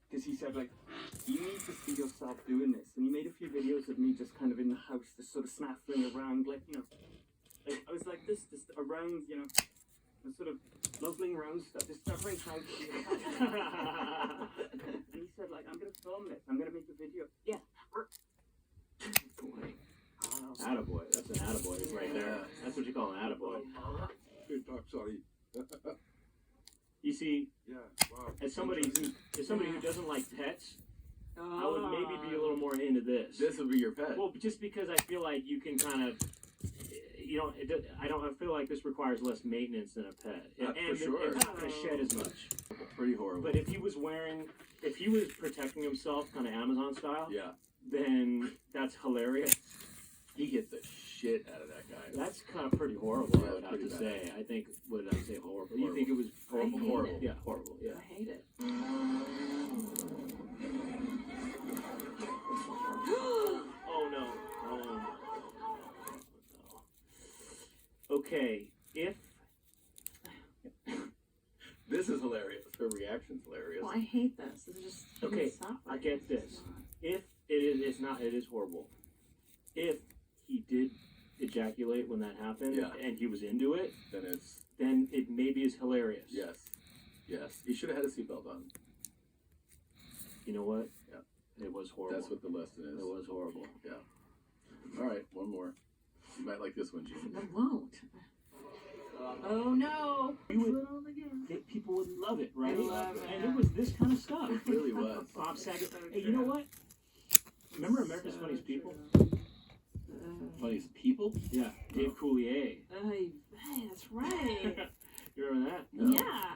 Because he said, like, you need to see yourself doing this. And he made a few videos of me just kind of in the house, just sort of snaffling around, like, you know, like, I was like this around, you know, sort of nuzzling around stuff, discovering how to do it. And he said, like, I'm going to film this. I'm going to make a video. Yeah. Boy. Attaboy. That's an attaboy right there. That's what you call an attaboy. Good talk, sorry. You see, Yeah, wow. as somebody who doesn't like pets, I would maybe be a little more into this. This would be your pet. Well, just because I feel like you can kind of, you know, I feel like this requires less maintenance than a pet. For sure. It's not going to shed as much. Pretty horrible. But if he was protecting himself kind of Amazon style, yeah, then that's hilarious. he gets the shit out of that guy. That's kind of pretty horrible, Yeah, I would have to bad. say. I think, what did I say, horrible? You think it was horrible? Horrible. Yeah, horrible, yeah. I hate it. Oh no. Oh no. Okay, if This is hilarious. Her reaction's hilarious. Well, I hate this. This is just Okay, stop I it. get this. If it is horrible. If he did ejaculate when that happened, Yeah. and he was into it, Then then it maybe is hilarious. yes. He should have had a seatbelt on. You know what? Yeah. It was horrible. That's what the lesson is. It was horrible. Yeah. All right, one more. You might like this one, Gene. I won't. Oh no! You would- Little again. People would love it, right? They love it. And it was this kind of stuff. It really was. Bob Saget. Hey, you know what? Remember America's Funniest People? Funniest people? Yeah, Dave Coulier. Hey, that's right. You remember that? No. Yeah.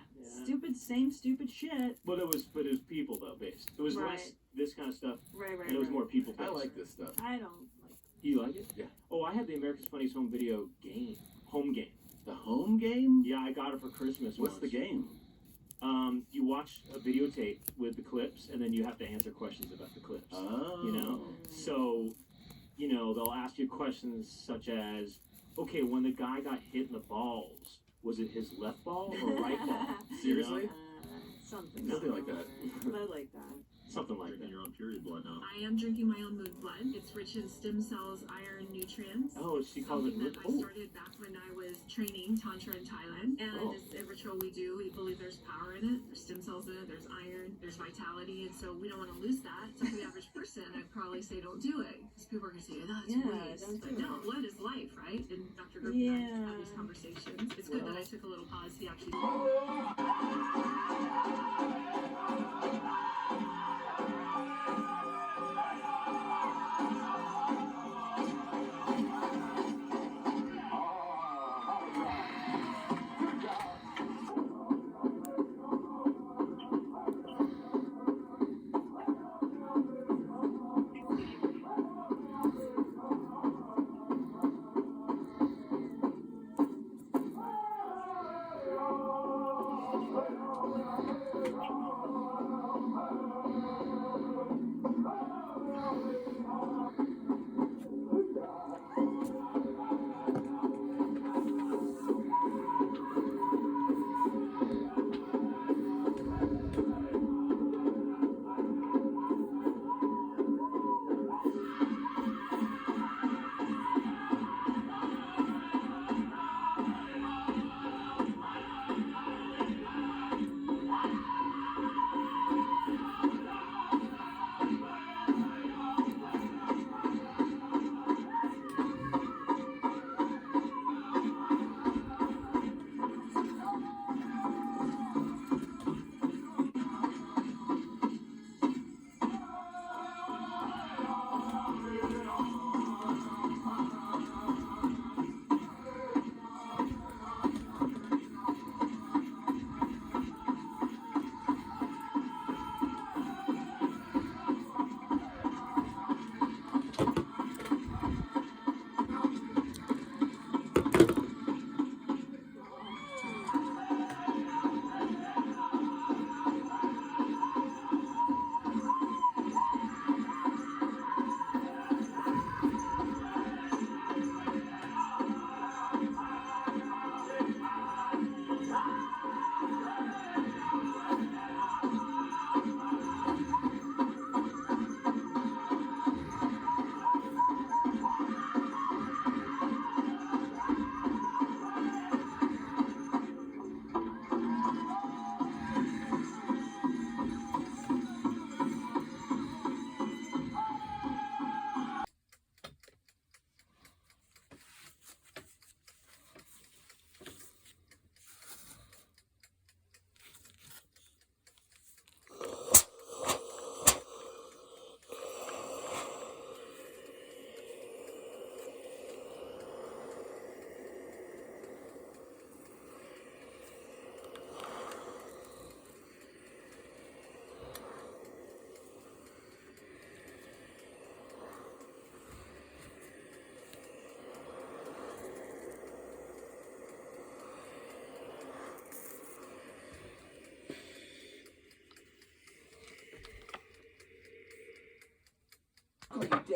Same stupid shit. Well, it was people though based. It was less Right. this kind of stuff, Right. and it was more people based. I like this stuff. I don't like. You like it? Yeah. Oh, I had the America's Funniest Home Video home game. The home game? Yeah, I got it for Christmas. What's the once. game? You watch a videotape with the clips, and then you have to answer questions about the clips. Oh. You know, so you know they'll ask you questions such as, okay, when the guy got hit in the balls, was it his left ball or right ball? Seriously? Something. Something like that. I like that. Something like that. Drinking your own period blood now. I am drinking my own moon blood. It's rich in stem cells, iron, nutrients. Oh, she calls it. Something that I started back when I was training Tantra in Thailand. And it's a ritual we do. We believe there's power in it. There's stem cells in it. There's iron. There's vitality. And so we don't want to lose that. So for the average person, I'd probably say don't do it. Because people are going to say, oh, it's waste. don't But do no, it. blood is life, right? And Dr. Group and I have these conversations. It's good that I took a little pause. He actually...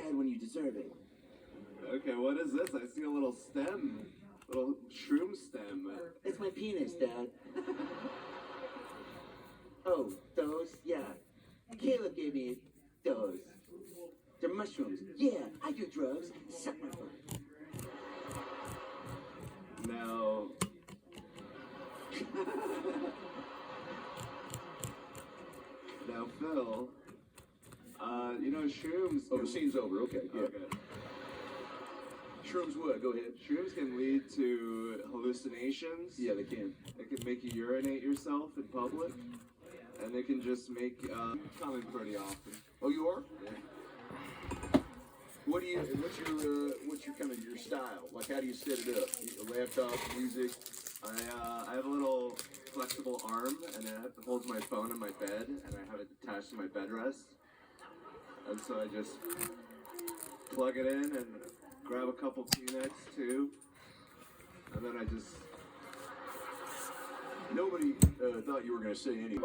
bad when you deserve it. Okay, what is this? I see a little stem. Little shroom stem. It's my penis, Dad. Oh, those? Yeah. Caleb gave me those. They're mushrooms. Yeah, I do drugs. Suck my butt. Now... Now, Phil, you know, shrooms... Oh, the scene's over. Okay, yeah. Okay. Shrooms would. Go ahead. Shrooms can lead to hallucinations. Yeah, they can. They can make you urinate yourself in public. And they can just make, come in pretty often. Oh, you are? Yeah. What's your kind of your style? Like, how do you set it up? A laptop, music? I have a little flexible arm, and it holds my phone in my bed, and I have it attached to my bed rest. And so I just plug it in and grab a couple Kleenex too, and then I just... Nobody thought you were going to say anything.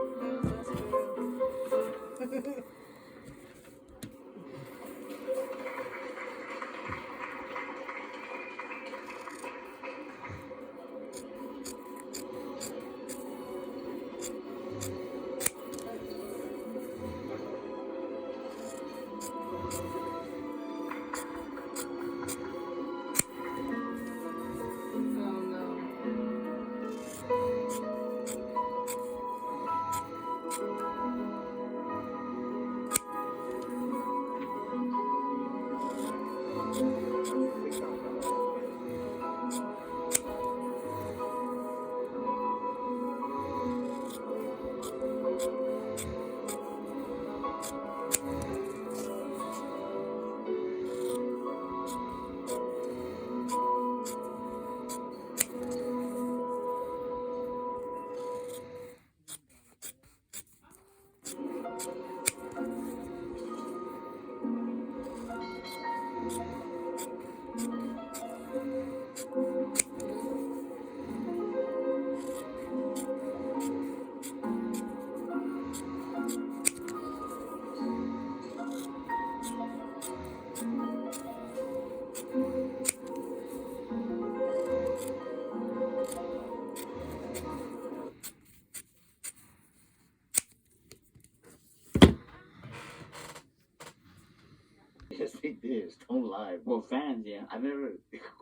Yes, they did. Don't lie. Well, fans, yeah. I never.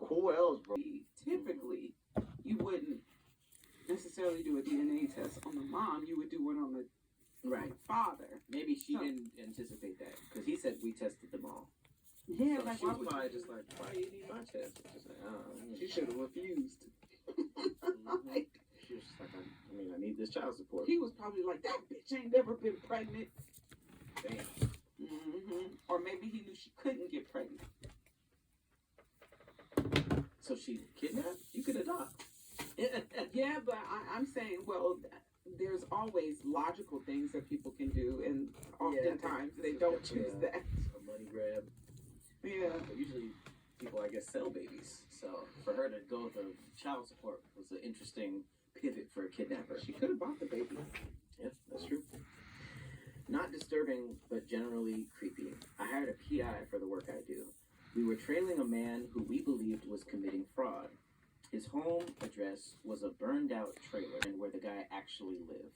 Who else, bro? Typically, you wouldn't necessarily do a DNA test on the mom. You would do one on the Right. father. Maybe she So- didn't anticipate that because he said we tested them all. Yeah, So like she why was would probably you? just like, why you need my test? She's like, oh, She should have refused. She was just like, I mean, I need this child support. He was probably like, that bitch ain't never been pregnant. Damn. Or maybe he knew she couldn't get pregnant. So she kidnapped? You could adopt. Yeah, but I'm saying, well, there's always logical things that people can do, and oftentimes they don't choose that. A money grab. Yeah. But usually people, I guess, sell babies. So for her to go with the child support was an interesting pivot for a kidnapper. She could have bought the baby. Yeah, that's true. Not disturbing, but generally creepy. I hired a PI for the work I do. We were trailing a man who we believed was committing fraud. His home address was a burned out trailer and where the guy actually lived.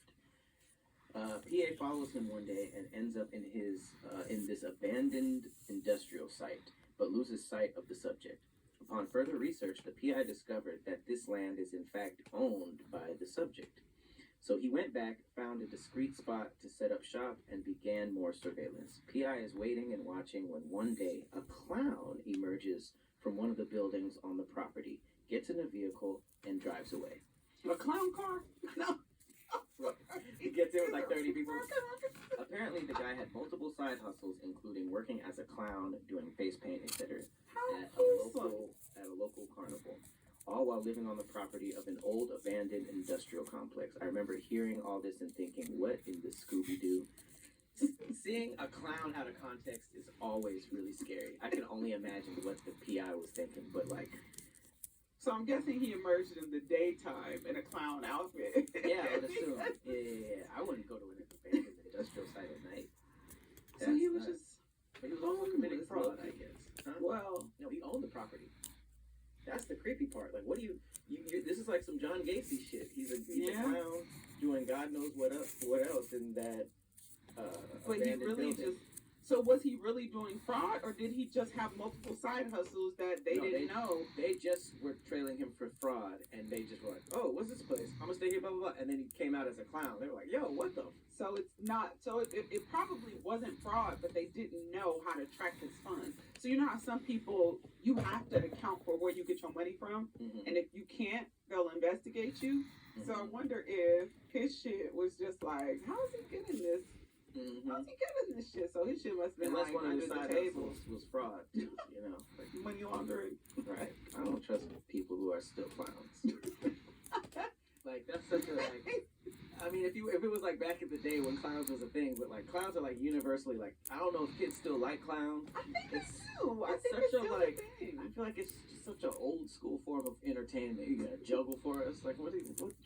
PA follows him one day and ends up in this abandoned industrial site, but loses sight of the subject. Upon further research, the PI discovered that this land is in fact owned by the subject. So he went back, found a discreet spot to set up shop, and began more surveillance. PI is waiting and watching when one day a clown emerges from one of the buildings on the property, gets in a vehicle, and drives away. A clown car? No. He gets in with like 30 people. Apparently, the guy had multiple side hustles, including working as a clown, doing face paint, etc. at a local carnival, all while living on the property of an old abandoned industrial complex. I remember hearing all this and thinking, what in the Scooby-Doo? Seeing a clown out of context is always really scary. I can only imagine what the PI was thinking, but like... So I'm guessing he emerged in the daytime in a clown outfit. Yeah, I would assume. Yeah. I wouldn't go to an abandoned industrial site at night. So he was But just... he was also committing fraud, I guess. some John Gacy shit. He's a Yeah. clown doing God knows what else in that But he abandoned really building. so was he really doing fraud, or did he just have multiple side hustles that they No, didn't know? They just were trailing him for fraud, and they just were like, "Oh, what's this place? I'm gonna stay here, blah blah blah." And then he came out as a clown. They were like, "Yo, what the?" So it's not. So it probably wasn't fraud, but they didn't know how to track his funds. So you know how some people, you have to account for where you get your money from, Mm-hmm. and if you can't, they'll investigate you. So I wonder if his shit was just like, how is he getting this? Mm-hmm. How's he getting this shit? So his shit must have been Unless like one of under the the side table. hustles was fraud, too, you know. Like, Money laundering. right. I don't trust people who are still clowns. Like that's such a like. I mean, if it was like back in the day when clowns was a thing, but like clowns are like universally like I don't know if kids still like clowns. I think It's they do. I it's think such it's a, still like, a thing. I feel like it's just such an old school form of entertainment. You gotta juggle for us. Like what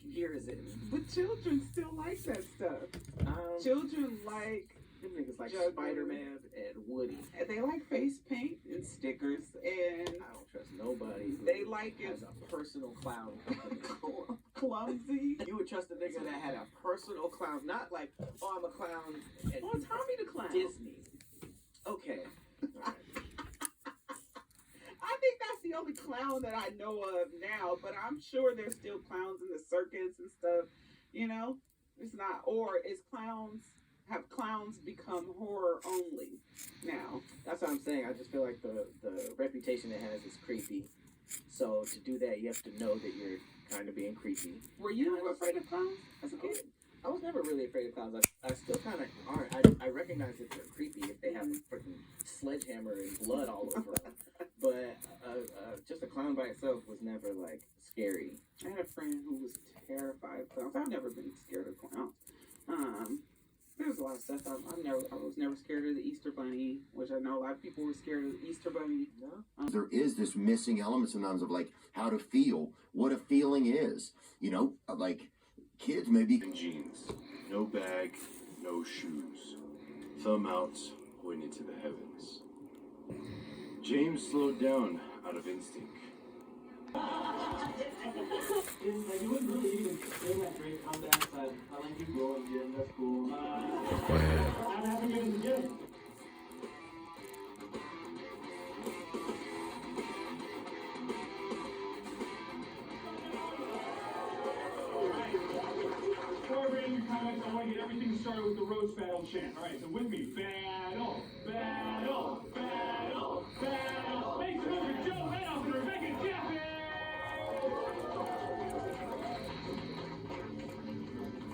year is it? But children still like that stuff. Children like, Them niggas like Juggling. Spider-Man and Woody. and they like face paint and stickers, and I don't trust nobody. Who they like has it a personal clown company. clumsy. You would trust a nigga that had a personal clown, not like, oh, I'm a clown at Oh, Tommy the Clown. Disney. Okay. Alright. I think that's the only clown that I know of now, but I'm sure there's still clowns in the circus and stuff. You know, it's not. Or have clowns become horror only now? That's what I'm saying. I just feel like the reputation it has is creepy. So to do that, you have to know that you're kind of being creepy. Were you afraid of clowns as a kid? I was never really afraid of clowns. I still kind of aren't. I recognize that they're creepy if they have a freaking sledgehammer and blood all over them. But just a clown by itself was never like scary. I had a friend who was terrified of clowns. I've never been scared of clowns. There's a lot of stuff. I was never scared of the Easter Bunny, which I know a lot of people were scared of the Easter Bunny. No. There is this missing element sometimes of like how to feel, what a feeling is. You know, like kids maybe. Jeans, no bag, no shoes, thumb out, pointed to the heavens. James slowed down out of instinct. You wouldn't really even bring that great comeback. I like you growing gym. That's cool. Go ahead. I'm having it in the gym. Before I read your comments, I want to get everything started with the roast battle chant. All right, so with me, battle, battle, battle, battle. Make some noise for Joe Randolph and Rebecca Jeffy.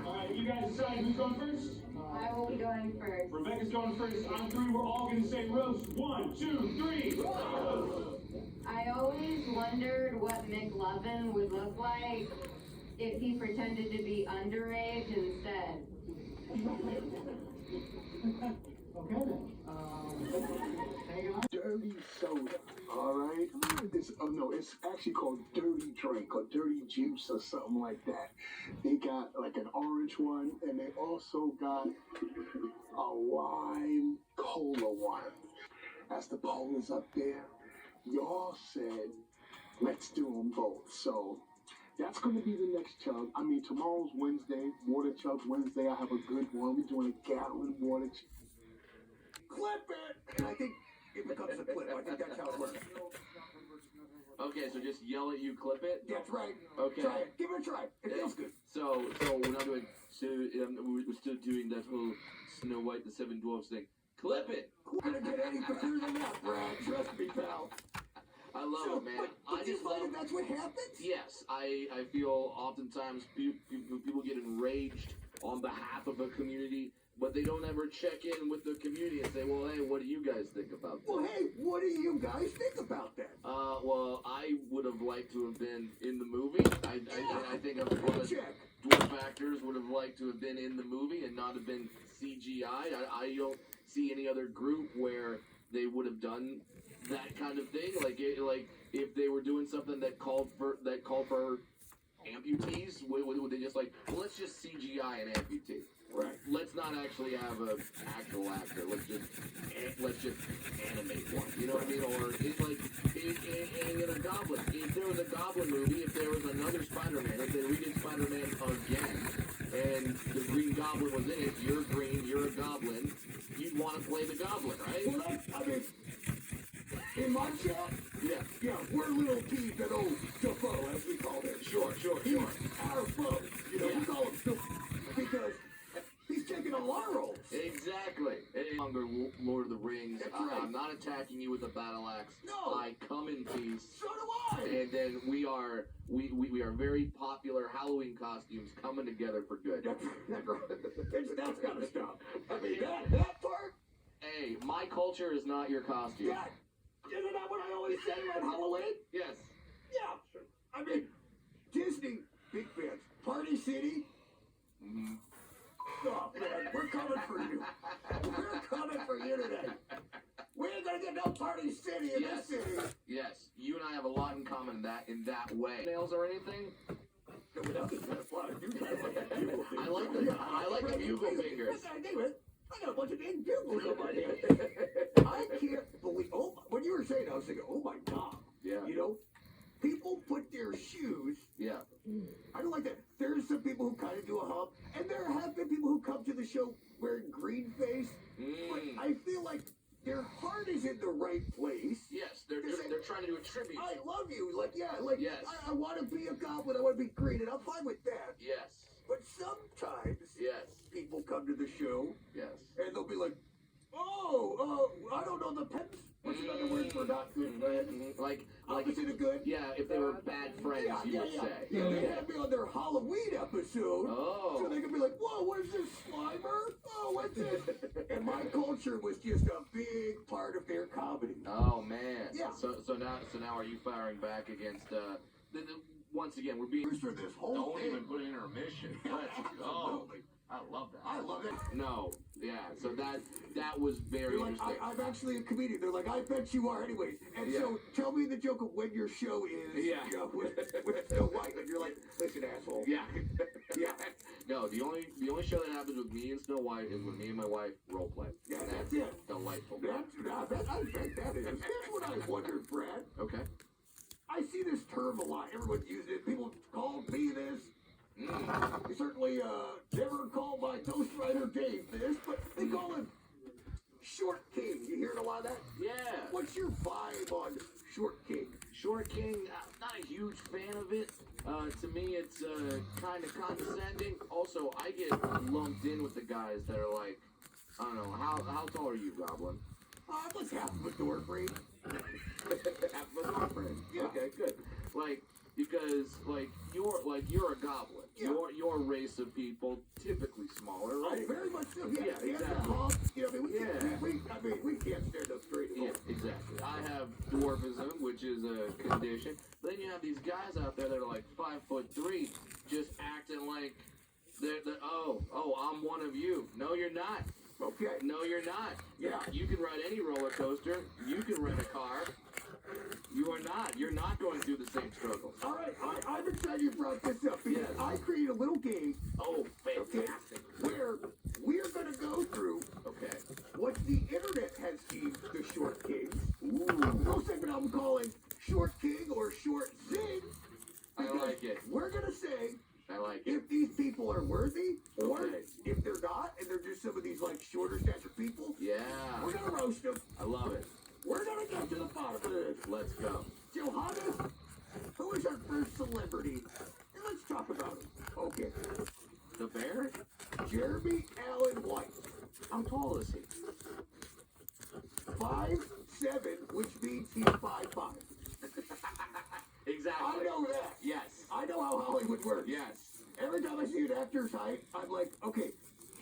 All right, you guys decide who's going first. I will be going first. Rebecca's going first. On three, we're all going to say roast. 1, 2, 3, roast. I always wondered what McLovin would look like if he pretended to be underage instead. Okay then. Hang on. Dirty soda, alright? It's actually called dirty drink or dirty juice or something like that. They got like an orange one, and they also got a lime cola one. As the poll is up there, y'all said, let's do them both. So that's going to be the next chug. I mean, tomorrow's Wednesday, Water Chug Wednesday. I have a good one. We're doing a gallon water chug. Clip it! And I think it becomes a clip. I think that's how it works. Okay, so just yell at you, clip it? That's right. Okay. Try it. Give it a try. It feels good. So we're not doing, we're still doing that whole Snow White, the Seven Dwarfs thing. Clip it! We're going to get any better than that, Brad. Trust me, pal. I love it, man. But you find that that's what happens? Yes, I feel oftentimes people get enraged on behalf of a community, but they don't ever check in with the community and say, well, hey, what do you guys think about that? Well, hey, what do you guys think about that? Well, I would have liked to have been in the movie. I think one of the Check. dwarf actors would have liked to have been in the movie and not have been CGI. I don't see any other group where they would have done that kind of thing. Like if they were doing something that called for amputees, would they just like, well, let's just CGI an amputee? Right. let's not actually have an actual actor. Let's just animate one. You know what I mean? Or it's like in a Goblin. If there was a Goblin movie, if there was another Spider-Man, if they redid Spider-Man again, and the Green Goblin was in it, you're green, you're a Goblin, you'd want to play the Goblin, right? Well, I mean, in my chat, yeah, we're little P's and old Defoe, as we call him. Sure. He's our foe. You know, we call him Defoe because he's taking on our roles. Exactly. Any longer Lord of the Rings. That's right. I'm not attacking you with a battle axe. No. I come in peace. So do I. And then we are very popular Halloween costumes coming together for good. That's gotta stop. I mean, that part. Hey, my culture is not your costume. Yeah. Isn't that what I always say on Halloween? Yes. Yeah. I mean, Disney, big fans. Party City. Mm-hmm. Oh, man, we're coming for you. We're coming for you today. We ain't gonna get no Party City in this city. Yes. You and I have a lot in common in that way. Nails or anything? No, but that's kind of fun. You kind of like a bugle finger. I like the bugle fingers. I got a bunch of big bugles on my head. I can't believe. Oh, when you were saying, I was thinking, oh my God. Yeah. You know, people put their shoes. Yeah. I don't like that. There's some people who kind of do a hump, and there have been people who come to the show wearing green face. But I feel like their heart is in the right place. Yes, they're trying to do a tribute. I love you. Yes. I want to be a goblin. I want to be green, and I'm fine with that. Yes. But sometimes people come to the show, Yes. and they'll be like, oh, I don't know the pets. What's another word for not good friends? Like Opposite of good? Yeah, if they were bad friends, you would say. Yeah, they had me on their Halloween episode. Oh. So they could be like, whoa, what is this, Slimer? Oh, what's this? And my culture was just a big part of their comedy. Oh man. Yeah. So now are you firing back against once again we're being for this whole Don't thing. even put an intermission. Let's go. I love that. I love it. No. Yeah. So that was very They're like, interesting. I'm actually a comedian. They're like, I bet you are anyways. And so tell me the joke of when your show is, you know, with Snow White. And you're like, listen, asshole. Yeah. Yeah. No, the only show that happens with me and Snow White is when me and my wife role play. Yeah, that's it. Delightful. I bet that is. Here's what I wondered, Brad. Okay. I see this term a lot. Everyone's using it. People call me this. They certainly never call my Ghost Rider Dave this, but they call him Short King. You hearing a lot of that? Yeah. What's your vibe on Short King? Short King, not a huge fan of it. To me, it's kind of condescending. Also, I get lumped in with the guys that are like, I don't know, how tall are you, Goblin? Let's half of a door frame. Half of a door frame. Yeah. Okay, good. Because you're a goblin. Yeah. Your race of people typically smaller, right? Oh, very much so. Yeah, Yeah, exactly. You know, we can't stand up straight at all. Yeah, exactly. I have dwarfism, which is a condition. But then you have these guys out there that are like 5'3", just acting like they're I'm one of you. No, you're not. Okay. No, you're not. Yeah. You can ride any roller coaster. You can rent a car. You are not. You're not going through the same struggles. All right, I'm excited you brought this up because I created a little game. Oh, fantastic. Where we're going to go through what the internet has deemed the Short Kings. Ooh. No segment I'm calling Short King or Short Zing. I like it. We're going to say I like it. if these people are worthy or if they're not and they're just some of these like shorter stature people. Yeah. We're going to roast them. I love it. We're going to get to the bottom of this. Let's go. Johannes, who is our first celebrity? And let's talk about him. Okay. The bear? Jeremy Allen White. How tall is he? 5'7", which means he's 5'5". Exactly. I know that. Yes. I know how Hollywood works. Yes. Every time I see an actor's height, I'm like, okay,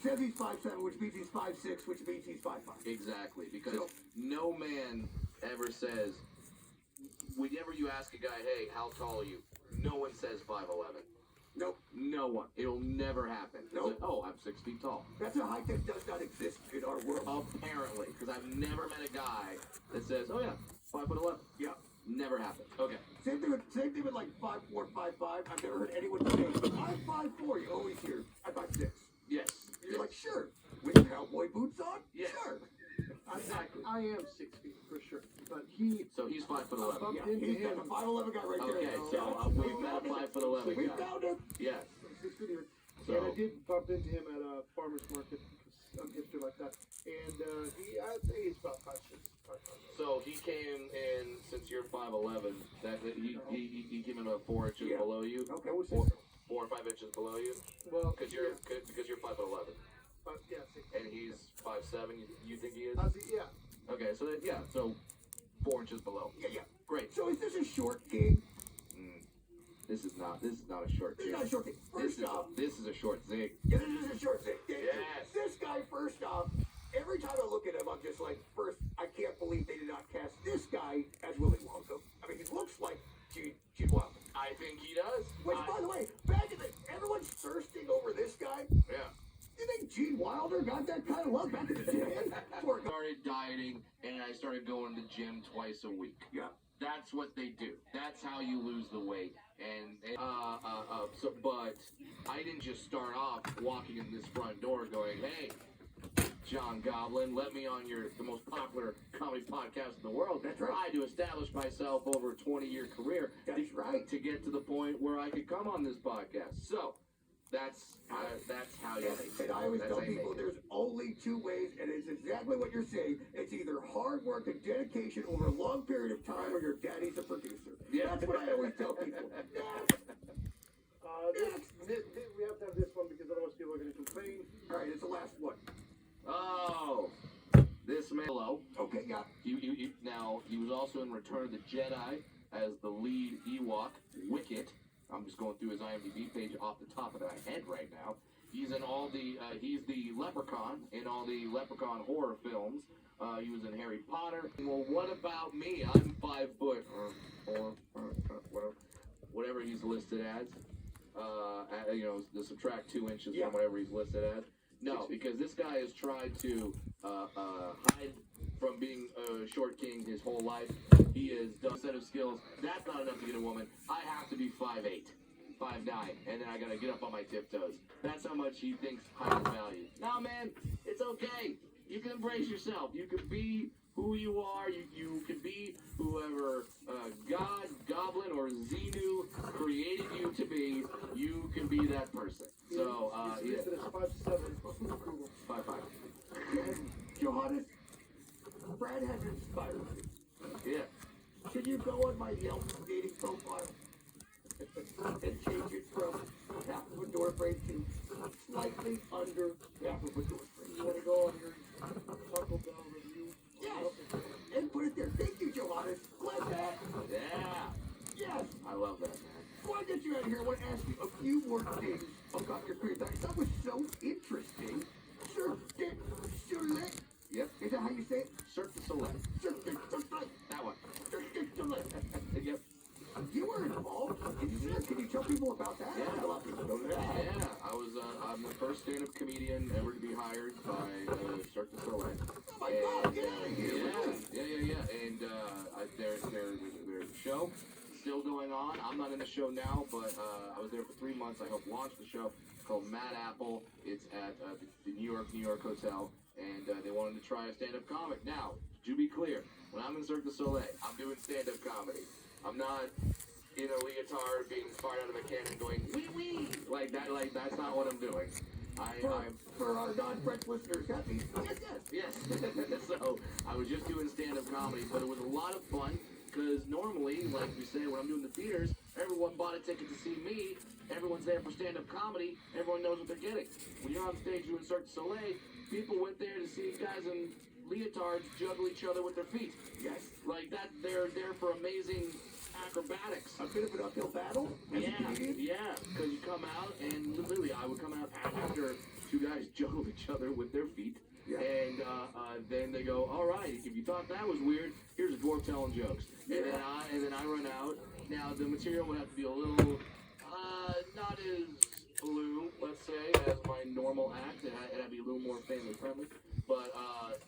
says he's 5'7", which means he's 5'6", which means he's 5'5". Exactly, because no man ever says, whenever you ask a guy, hey, how tall are you? No one says 5'11". Nope. No one. It'll never happen. Nope. It's like, oh, I'm 6 feet tall. That's a height that does not exist in our world. Apparently, because I've never met a guy that says, oh yeah, 5'11". Yeah. Never happened. Okay. Same thing with like 5'4", 5'5". I've never heard anyone say, I'm 5'4". You always hear, I'm 5'6". Yes. You're like, am 6 feet for sure, but he. So he's 5'11". bumped Yeah, into he's him. got a 5'11" guy right there. Okay, so we met a 5'11" We guy. found him. Yes. 6 feet even. So- And I did bump into him at a farmer's market because I'm hipster like that. And I'd say he's about 5'6". 5'5". So he came in, since you're 5'11", he came in about 4 inches Yeah. below you. Okay, we'll see. 4 or 5 inches below you, Well, because you're 5'11", yeah, 6. and he's 5'7". You think he is? Yeah. Okay, so so 4 inches below. Yeah. Great. So is this a short king? This is not a short This thing. is not a short king. First off, This is a short zig. yeah, this is a short thing. Yes. This guy, first off, every time I look at him, I'm just like, first, I can't believe they did not cast this guy as Willy Wonka. I mean, he looks like Gene Wilder. I think he does. Which, by the way, back in the, everyone's thirsting over this guy. Yeah. You think Gene Wilder got that kind of love back in the day? Poor guy. Started dieting, and I started going to the gym twice a week. Yeah. That's what they do. That's how you lose the weight. But I didn't just start off walking in this front door going, "Hey, John Goblin, let me on the most popular comedy podcast in the world." That's right. I had to establish myself over a 20-year career. That's right. To get to the point where I could come on this podcast. So that's how you make it. And I always That's tell how you people make it. there's only two ways, and it's exactly what you're saying. It's either hard work and dedication over a long period of time, or your daddy's a producer. Yeah. That's what I always tell people. We have to have this one because otherwise people are going to complain. All right, it's the last one. Oh, this man. Hello. Okay, yeah. Now, he was also in Return of the Jedi as the lead Ewok, Wicket. I'm just going through his IMDb page off the top of my head right now. He's in all the, he's the Leprechaun in all the Leprechaun horror films. He was in Harry Potter. Well, what about me? I'm 5 foot, whatever he's listed as. To subtract 2 inches from whatever he's listed as. No, because this guy has tried to hide from being a short king his whole life. He has done a set of skills. That's not enough to get a woman. I have to be 5'8", 5'9", and then I gotta get up on my tiptoes. That's how much he thinks height is valued. No, man, it's okay. You can embrace yourself. You can be who you are. You can be whoever God, Goblin, or Xenu created you to be. You can be that person. So, yeah. It's 5'7". 5'5". And Johannes, Brad has inspired me. Yeah. Can you go on my Yelp dating profile and change it from half of a door frame to slightly under half of a door frame? You want to go on your Taco Bell review? Yes. And put it there. Thank you, Johannes. Glad that. Yeah. Yes. I love that, man. Before I get you out of here, I want to ask you a few more things about your career. That was so interesting. Yep. Is that how you say it? Cirque du Soleil. That one. Yep. You were involved. Can you tell people about that? Yeah. A lot of people don't know that. Yeah, I'm the first stand-up comedian ever to be hired by Cirque du Soleil. Oh my God, get out of here. Yeah. And there's a show still going on. I'm not in the show now, but I was there for 3 months. I helped launch the show. It's called Mad Apple. It's at the New York Hotel, and they wanted to try a stand-up comic. Now, to be clear, when I'm in Cirque du Soleil, I'm doing stand-up comedy. I'm not in a leotard being fired out of a cannon going wee wee like that. Like that's not what I'm doing. I'm For our non-French listeners, that means yes. So I was just doing stand-up comedy, but it was a lot of fun because normally, like you say, when I'm doing the theaters, everyone bought a ticket to see me. Everyone's there for stand-up comedy. Everyone knows what they're getting. When you're on stage doing Cirque du Soleil, people went there to see guys in leotards juggle each other with their feet. Yes. Like that, they're there for amazing acrobatics. A bit of an uphill battle as a comedian? Yeah, because you come out and literally I would come out after 2 guys juggled each other with their feet. Yeah. And then they go, all right, if you thought that was weird, here's a dwarf telling jokes. And then I run out. Now the material would have to be a little not as blue, let's say, as my normal act. It had to be a little more family friendly. But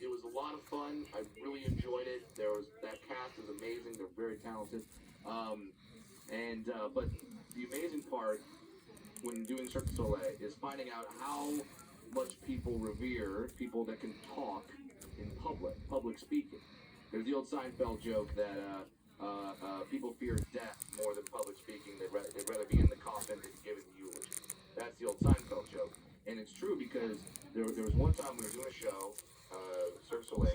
it was a lot of fun. I really enjoyed it. That cast is amazing. They're very talented. But the amazing part when doing Cirque du Soleil is finding out how much people revere people that can talk in public speaking. There's the old Seinfeld joke that people fear death more than public speaking. They'd rather be in the coffin than giving the eulogy. That's the old Seinfeld joke. And it's true because there was one time we were doing a show, Cirque du Soleil,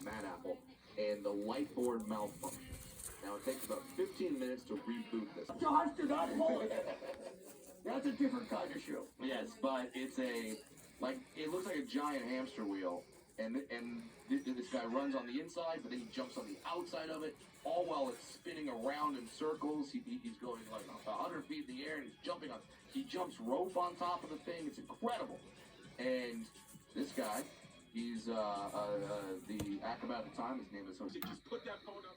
Mad Apple, and the light board malfunctioned. Now it takes about 15 minutes to reboot this. Josh, do not pull it. That's a different kind of show. Yes, but it's it looks like a giant hamster wheel, and this guy runs on the inside, but then he jumps on the outside of it, all while it's spinning around in circles. He's going like 100 feet in the air, and he's jumping on. He jumps rope on top of the thing. It's incredible. And this guy, he's the acrobat at the time. His name is Jose. Just put that phone up.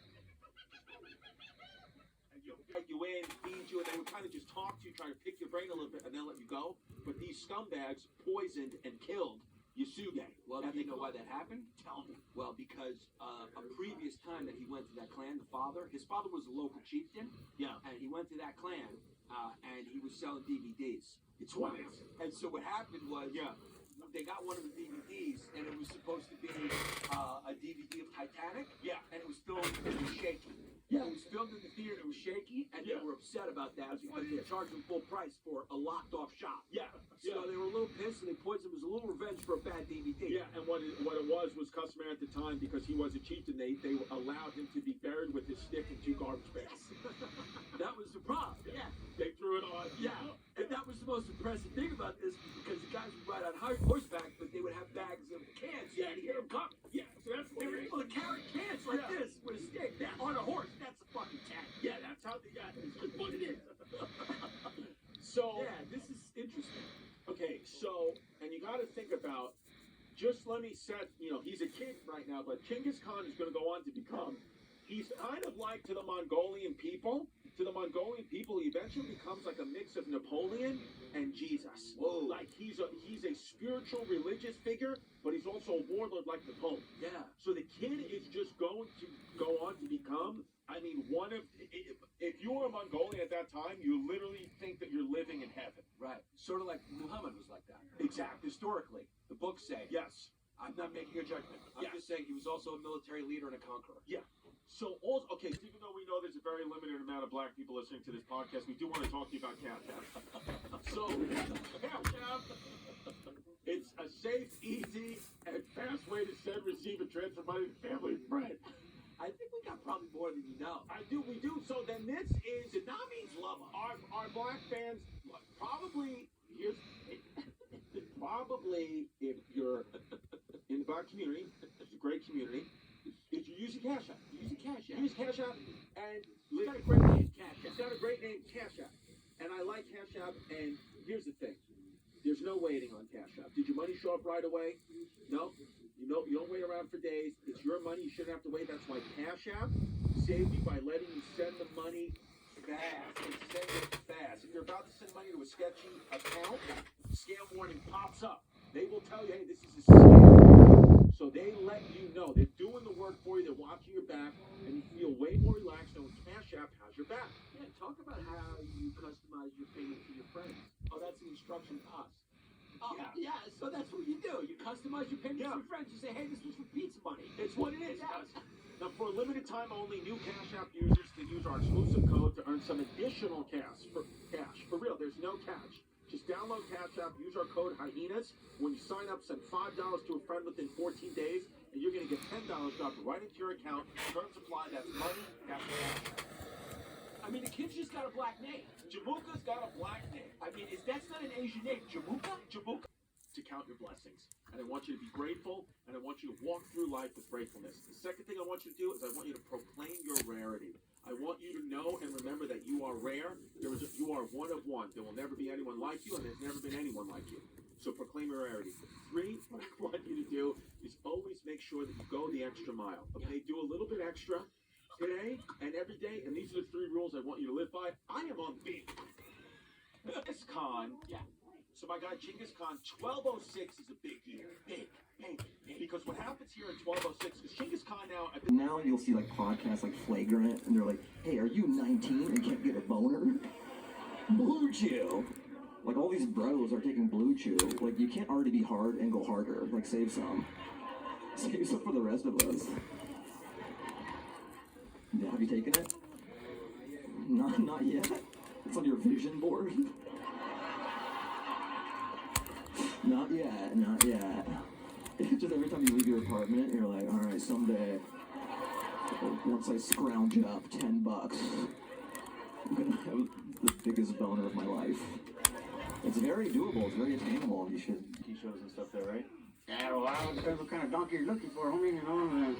Take you in, feed you, and they would kind of just talk to you, try to pick your brain a little bit, and then let you go. But these scumbags poisoned and killed Yasuge. Well, do you know why that happened? Tell me. Well, because a previous time that he went to that clan, his father was a local chieftain. Yeah. And he went to that clan, and he was selling DVDs. It's wild. And so what happened was, they got one of the DVDs, and it was supposed to be a DVD of Titanic. Yeah. And it was filmed, it was shaky. Yeah. It was filmed in the theater, it was shaky, and they were upset about that because they charged him full price for a locked off shop. Yeah. So they were a little pissed, and they poisoned him. It was a little revenge for a bad DVD. Yeah, and what it was customary at the time, because he was a chieftain, they allowed him to be buried with his stick in 2 garbage bags. That was the problem. Yeah. They threw it on. Yeah. And that was the most impressive thing about this, because the guys would ride on horseback, but they would have bags of cans. Yeah, to hear them coming. Yeah, so that's They were able to carry cans like this with a stick. That on a horse. That's a fucking tank. Yeah, that's how they got it. That's what it is. So Yeah, this is interesting. okay, so and you got to think about. Just let me set. He's a kid right now, but Genghis Khan is going to go on to become. He's kind of like to the Mongolian people. To the Mongolian people, he eventually becomes like a mix of Napoleon and Jesus. Whoa. Like he's a spiritual religious figure, but he's also a warlord like Napoleon. Yeah. So the kid is just going to go on to become, one of, if you were a Mongolian at that time, you literally think that you're living in heaven. Right. Sort of like Muhammad was like that. Exactly. Historically, the books say. Yes. I'm not making a judgment. I'm Yeah. just saying he was also a military leader and a conqueror. Yeah. So, okay, so even though we know there's a very limited amount of black people listening to this podcast, we do want to talk to you about Cash App. So, Cash App, it's a safe, easy, and fast way to send, receive, and transfer money to family and friends. I think we got probably more than you know. We do. So then this is, Tsunamis love us. our black fans, probably, probably if you're in the black community, it's a great community, if you use a Cash App. Use a Cash App. Use Cash App, and It's got a great name, Cash App. it's got a great name, Cash App. And I like Cash App, and here's the thing. There's no waiting on Cash App. Did your money show up right away? No? You don't wait around for days. It's your money. You shouldn't have to wait. That's why Cash App saved you by letting you send the money fast. And send it fast. If you're about to send money to a sketchy account, scam warning pops up. They will tell you, hey, this is a scam. So they let you know. They're doing the work for you. They're watching your back. And you feel way more relaxed knowing Cash App has your back. Yeah, talk about how you customize your payment to your friends. Oh, that's an instruction to us. Oh, yeah, so that's what you do. You customize your payment to your friends. You say, hey, this was for pizza money. It's what it is. Yeah. Now, for a limited time only, new Cash App users can use our exclusive code to earn some additional cash. For real, there's no catch. Just download Cash App, use our code HYENAS. When you sign up, send $5 to a friend within 14 days, and you're going to get $10 dropped right into your account. Terms apply. That's money. That's Cash. I mean, the kid's just got a black name. Jamuka's got a black name. I mean, that's not an Asian name. Jamuka? To count your blessings. And I want you to be grateful, and I want you to walk through life with gratefulness. The second thing I want you to do is I want you to proclaim your rarity. I want you to know and remember that you are rare. You are one of one. There will never be anyone like you, and there's never been anyone like you. So proclaim your rarity. 3, what I want you to do is always make sure that you go the extra mile. Okay, do a little bit extra today and every day, and these are the 3 rules I want you to live by. I am on beat. Genghis Khan, So my guy Genghis Khan, 1206 is a big year. Big. Because what happens here in 1206 is Genghis Khan now you'll see like podcasts like Flagrant, and they're like, hey, are you 19 and can't get a boner? Blue Chew. Like all these bros are taking Blue Chew. Like you can't already be hard and go harder. Like save some. Save some for the rest of us. Yeah, have you taken it? Not yet. It's on your vision board. Not yet, not yet. Just every time you leave your apartment, you're like, all right, someday, once I scrounge up $10, I'm gonna have the biggest boner of my life. It's very doable. It's very attainable. You should. Key shows and stuff there, right? Yeah, well, it depends what kind of donkey you're looking for, homie, you know.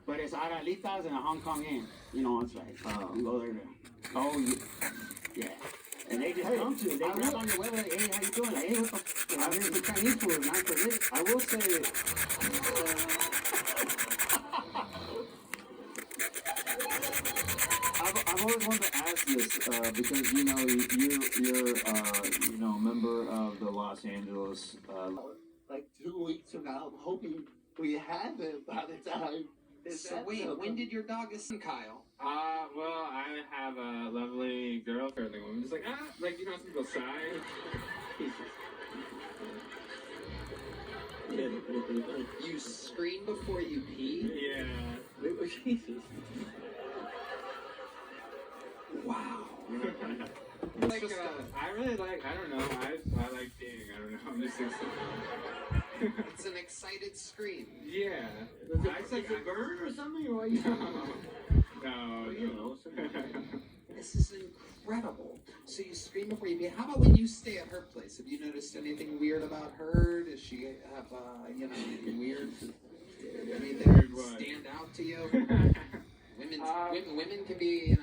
But it's Aralitas and a Hong Kong Inn. You know, it's like, you go there. Oh, yeah. And they just come to you. They grab on your web like, hey, how you doing? Like, hey, what the f***? Here's some Chinese food, not for this. I will say, I've always wanted to ask this because you know you're a member of the Los Angeles. Like 2 weeks from now, I'm hoping we have it by the time. So wait, when did your dog is Kyle? Well, I have a lovely girlfriend. I'm just like, like, you know, some people sigh. You scream before you pee? Yeah. Jesus. Wow. Like, I really like, I don't know, I like peeing, I don't know, I'm just excited. It's an excited scream. Yeah. Does it burn or something? Or you No, you know. This is incredible. So you scream before you pee. How about when you stay at her place? Have you noticed anything weird about her? Does she have, anything weird? Anything stand out to you? Women can be,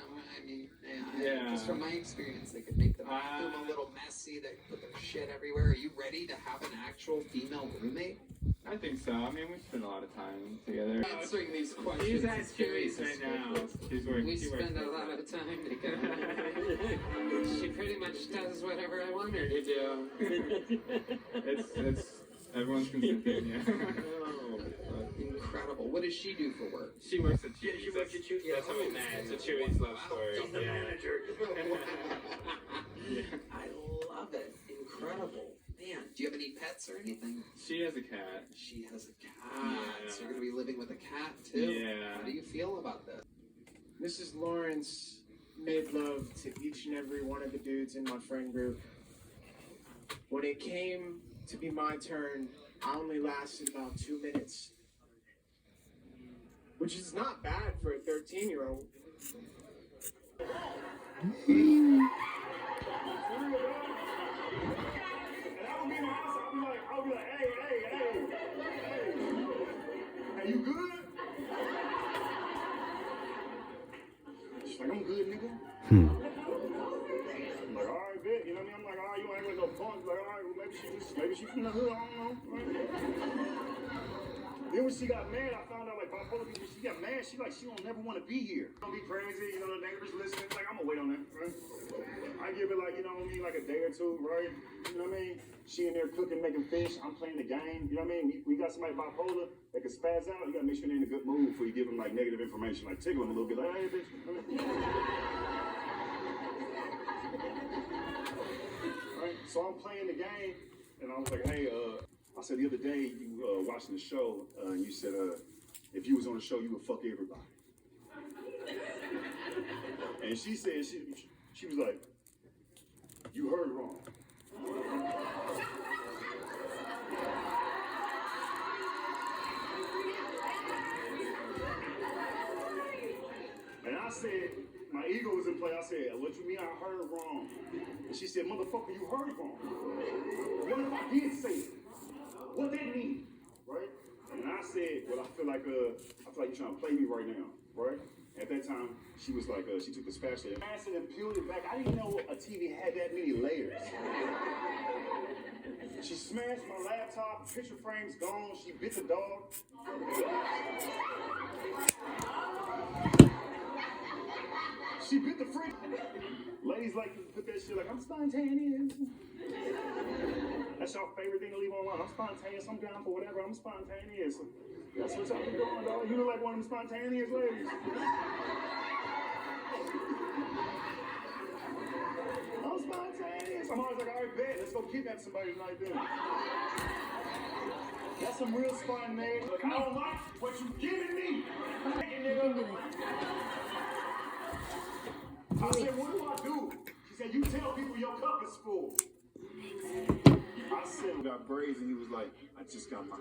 just from my experience, they could make the bathroom a little messy. They put their shit everywhere. Are you ready to have an actual female roommate? I think so. I mean, we spend a lot of time together. Answering these questions. She's at Chewy's right now. We spend a lot of time together. She pretty much does whatever I want her to do. It's everyone's consenting, yeah. Incredible. What does she do for work? She works at Chewy's. She works at Chewy's. That's how we met. It's a Chewy's love story. She's the manager. I love it. Incredible. Man, do you have any pets or anything? She has a cat. She has a cat. Yeah. So you're going to be living with a cat, too? Yeah. How do you feel about that? Mrs. Lawrence made love to each and every one of the dudes in my friend group. When it came to be my turn, I only lasted about 2 minutes. Which is not bad for a 13-year-old. I'll be like, hey, you good? She's like, I'm good, nigga. I'm like, all right, bet. You know what I mean? I'm like, all right, you don't act like no punk. Like, all right, well, maybe she from the hood. I don't know. Right? Then when she got mad, I found out, like, bipolar people, she got mad. She don't never want to be here. Don't be crazy. You know, the neighbors listening. It's like, I'm going to wait on that, right? I give it, like, you know what I mean, like a day or two, right? You know what I mean? She in there cooking, making fish. I'm playing the game. You know what I mean? We got somebody bipolar that can spaz out. You got to make sure they're in a good mood before you give them, like, negative information. Like, tickle them a little bit. Like, hey, bitch. Right? So I'm playing the game, and I was like, hey, I said the other day, you watching the show, and you said, if you was on the show, you would fuck everybody. And she said, she was like, you heard wrong. And I said, my ego was in play. I said, what you mean I heard wrong? And she said, motherfucker, you heard wrong. What if I did say it? What that mean? Right? And I said, well, I feel like you're trying to play me right now, right? At that time, she was like, she took the spatula and peeled it back. I didn't know a TV had that many layers. She smashed my laptop, picture frame's gone, she bit the dog. She bit the fridge. Ladies like to put that shit like, I'm spontaneous. That's your favorite thing to leave online. I'm spontaneous, I'm down for whatever, I'm spontaneous. That's what y'all be doing, dog. You look like one of them spontaneous ladies. I'm spontaneous. I'm always like, all right, bet, let's go kidnap somebody tonight then. That's some real sparring, man. Look, I don't like what you giving me. I said, what do I do? She said, you tell people your cup is full. I said, got braids, and he was like, I just got my